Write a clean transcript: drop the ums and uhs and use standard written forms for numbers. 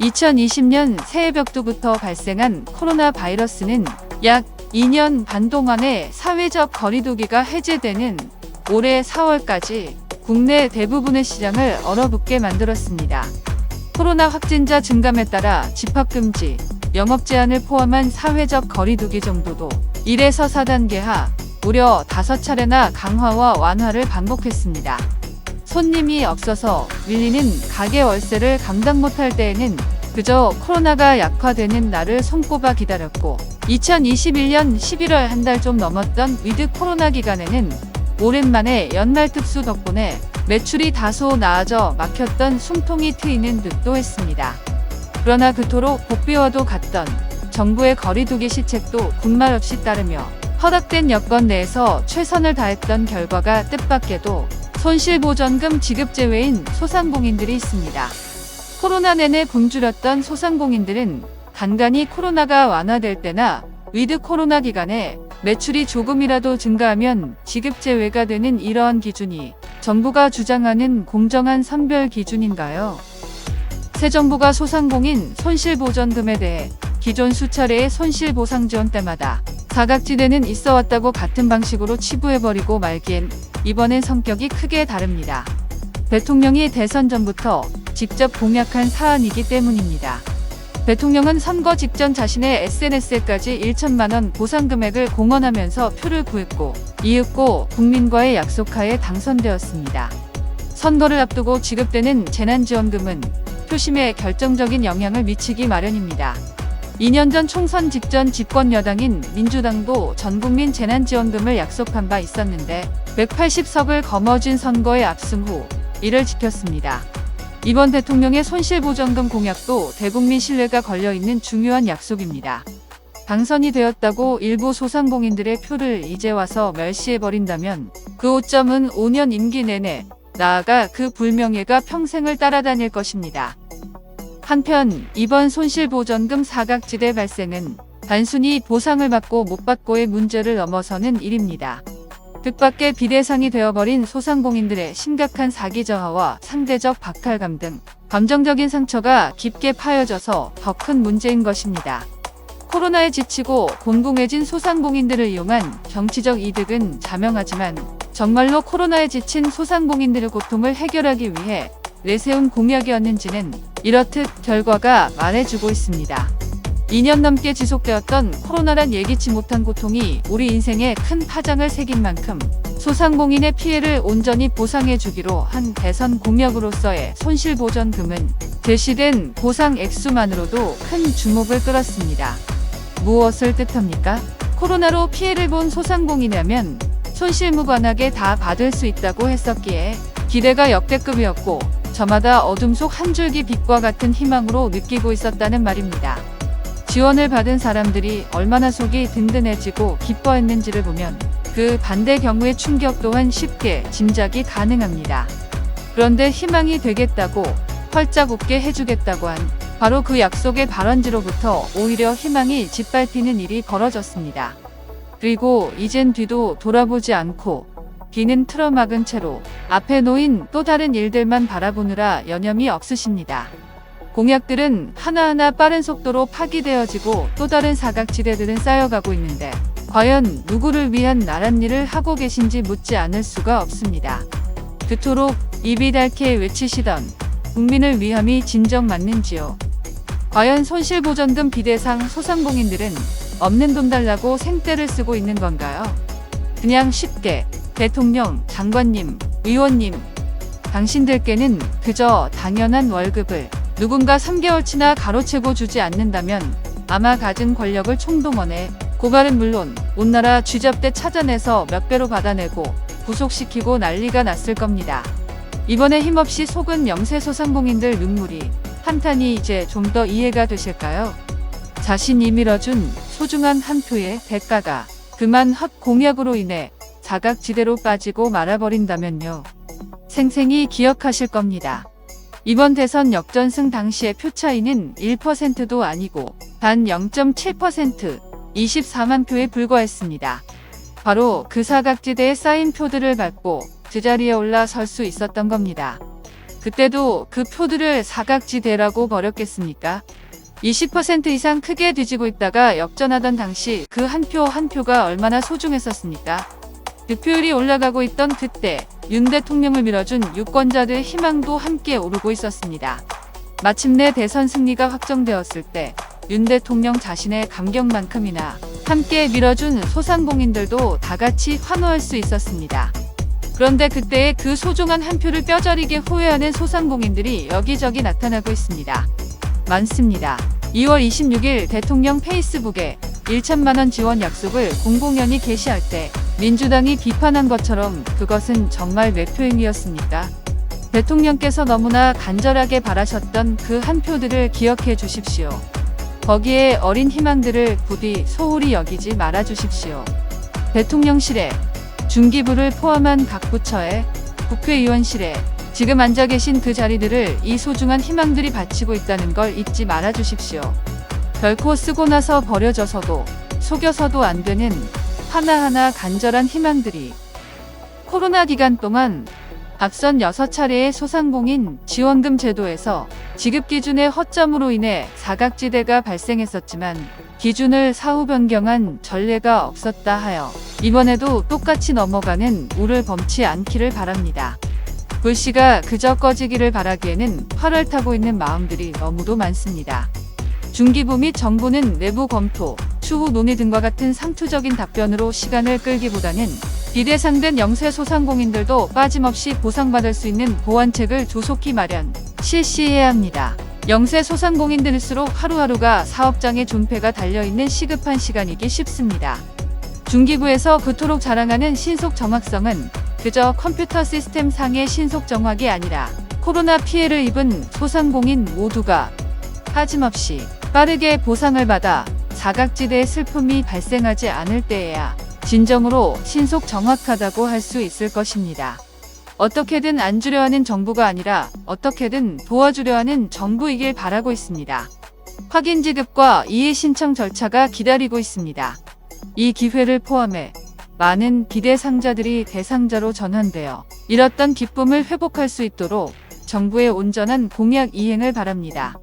2020년 새해 벽두부터 발생한 코로나 바이러스는 약 2년 반 동안의 사회적 거리두기가 해제되는 올해 4월까지 국내 대부분의 시장을 얼어붙게 만들었습니다. 코로나 확진자 증감에 따라 집합금지, 영업 제한을 포함한 사회적 거리두기 정도도 1에서 4단계 하 무려 5차례나 강화와 완화를 반복했습니다. 손님이 없어서 밀리는 가게 월세를 감당 못할 때에는 그저 코로나가 약화되는 날을 손꼽아 기다렸고 2021년 11월 한 달 좀 넘었던 위드 코로나 기간에는 오랜만에 연말 특수 덕분에 매출이 다소 나아져 막혔던 숨통이 트이는 듯도 했습니다. 그러나 그토록 복비와도 같던 정부의 거리두기 시책도 군말 없이 따르며 허락된 여건 내에서 최선을 다했던 결과가 뜻밖에도 손실보전금 지급 제외인 소상공인들이 있습니다. 코로나 내내 굶주렸던 소상공인들은 간간히 코로나가 완화될 때나 위드 코로나 기간에 매출이 조금이라도 증가하면 지급 제외가 되는 이러한 기준이 정부가 주장하는 공정한 선별 기준인가요? 새 정부가 소상공인 손실보전금에 대해 기존 수차례의 손실보상 지원 때마다 사각지대는 있어왔다고 같은 방식으로 치부해버리고 말기엔 이번엔 성격이 크게 다릅니다. 대통령이 대선 전부터 직접 공약한 사안이기 때문입니다. 대통령은 선거 직전 자신의 SNS에까지 1천만 원 보상금액을 공언하면서 표를 구했고 이윽고 국민과의 약속하에 당선되었습니다. 선거를 앞두고 지급되는 재난지원금은 표심에 결정적인 영향을 미치기 마련입니다. 2년 전 총선 직전 집권 여당인 민주당도 전국민 재난지원금을 약속한 바 있었는데 180석을 거머쥔 선거에 압승 후 이를 지켰습니다. 이번 대통령의 손실보전금 공약도 대국민 신뢰가 걸려있는 중요한 약속입니다. 당선이 되었다고 일부 소상공인들의 표를 이제 와서 멸시해버린다면 그 오점은 5년 임기 내내 나아가 그 불명예가 평생을 따라다닐 것입니다. 한편 이번 손실보전금 사각지대 발생은 단순히 보상을 받고 못 받고의 문제를 넘어서는 일입니다. 뜻밖의 비대상이 되어버린 소상공인들의 심각한 사기 저하와 상대적 박탈감 등 감정적인 상처가 깊게 파여져서 더 큰 문제인 것입니다. 코로나에 지치고 곤궁해진 소상공인들을 이용한 정치적 이득은 자명하지만 정말로 코로나에 지친 소상공인들의 고통을 해결하기 위해 내세운 공약이었는지는 이렇듯 결과가 말해주고 있습니다. 2년 넘게 지속되었던 코로나란 예기치 못한 고통이 우리 인생에 큰 파장을 새긴 만큼 소상공인의 피해를 온전히 보상해주기로 한 대선 공약으로서의 손실보전금은 제시된 보상 액수만으로도 큰 주목을 끌었습니다. 무엇을 뜻합니까? 코로나로 피해를 본 소상공인이라면 손실무관하게 다 받을 수 있다고 했었기에 기대가 역대급이었고 저마다 어둠 속 한 줄기 빛과 같은 희망으로 느끼고 있었다는 말입니다. 지원을 받은 사람들이 얼마나 속이 든든해지고 기뻐했는지를 보면 그 반대 경우의 충격 또한 쉽게 짐작이 가능합니다. 그런데 희망이 되겠다고 활짝 웃게 해주겠다고 한 바로 그 약속의 발언지로부터 오히려 희망이 짓밟히는 일이 벌어졌습니다. 그리고 이젠 뒤도 돌아보지 않고 귀는 틀어막은 채로 앞에 놓인 또 다른 일들만 바라보느라 여념이 없으십니다. 공약들은 하나하나 빠른 속도로 파기되어지고 또 다른 사각지대들은 쌓여가고 있는데 과연 누구를 위한 나란 일을 하고 계신지 묻지 않을 수가 없습니다. 그토록 입이 닳게 외치시던 국민을 위함이 진정 맞는지요? 과연 손실보전금 비대상 소상공인들은 없는 돈 달라고 생떼를 쓰고 있는 건가요? 그냥 쉽게 대통령, 장관님, 의원님, 당신들께는 그저 당연한 월급을 누군가 3개월치나 가로채고 주지 않는다면 아마 가진 권력을 총동원해 고발은 물론 온 나라 쥐잡대 찾아내서 몇 배로 받아내고 구속시키고 난리가 났을 겁니다. 이번에 힘없이 속은 영세 소상공인들 눈물이 한탄이 이제 좀 더 이해가 되실까요? 자신이 밀어준 소중한 한 표의 대가가 그만 헛 공약으로 인해 사각지대로 빠지고 말아버린다면요. 생생히 기억하실 겁니다. 이번 대선 역전승 당시의 표 차이는 1%도 아니고 단 0.7%, 24만 표에 불과했습니다. 바로 그 사각지대에 쌓인 표들을 밟고 그 자리에 올라설 수 있었던 겁니다. 그때도 그 표들을 사각지대라고 버렸겠습니까? 20% 이상 크게 뒤지고 있다가 역전하던 당시 그 한 표 한 표가 얼마나 소중했었습니까? 득표율이 올라가고 있던 그때 윤 대통령을 밀어준 유권자들 희망도 함께 오르고 있었습니다. 마침내 대선 승리가 확정되었을 때 윤 대통령 자신의 감격만큼이나 함께 밀어준 소상공인들도 다 같이 환호할 수 있었습니다. 그런데 그때의 그 소중한 한 표를 뼈저리게 후회하는 소상공인들이 여기저기 나타나고 있습니다. 많습니다. 2월 26일 대통령 페이스북에 1천만 원 지원 약속을 공공연히 게시할 때 민주당이 비판한 것처럼 그것은 정말 몇 표임이었습니까? 대통령께서 너무나 간절하게 바라셨던 그 한 표들을 기억해 주십시오. 거기에 어린 희망들을 부디 소홀히 여기지 말아 주십시오. 대통령실에, 중기부를 포함한 각 부처에, 국회의원실에 지금 앉아 계신 그 자리들을 이 소중한 희망들이 바치고 있다는 걸 잊지 말아 주십시오. 결코 쓰고 나서 버려져서도 속여서도 안 되는 하나하나 간절한 희망들이 코로나 기간 동안 앞선 6차례의 소상공인 지원금 제도에서 지급 기준의 허점으로 인해 사각지대가 발생했었지만 기준을 사후 변경한 전례가 없었다 하여 이번에도 똑같이 넘어가는 우를 범치 않기를 바랍니다. 불씨가 그저 꺼지기를 바라기에는 활을 타고 있는 마음들이 너무도 많습니다. 중기부 및 정부는 내부 검토, 추후 논의 등과 같은 상투적인 답변으로 시간을 끌기보다는 비대상된 영세 소상공인들도 빠짐없이 보상받을 수 있는 보완책을 조속히 마련, 실시해야 합니다. 영세 소상공인들일수록 하루하루가 사업장의 존폐가 달려있는 시급한 시간이기 쉽습니다. 중기부에서 그토록 자랑하는 신속 정확성은 그저 컴퓨터 시스템 상의 신속 정확이 아니라 코로나 피해를 입은 소상공인 모두가 빠짐없이 빠르게 보상을 받아 사각지대의 슬픔이 발생하지 않을 때에야 진정으로 신속 정확하다고 할 수 있을 것입니다. 어떻게든 안 주려 하는 정부가 아니라 어떻게든 도와주려 하는 정부이길 바라고 있습니다. 확인 지급과 이해 신청 절차가 기다리고 있습니다. 이 기회를 포함해 많은 비대상자들이 대상자로 전환되어 잃었던 기쁨을 회복할 수 있도록 정부의 온전한 공약 이행을 바랍니다.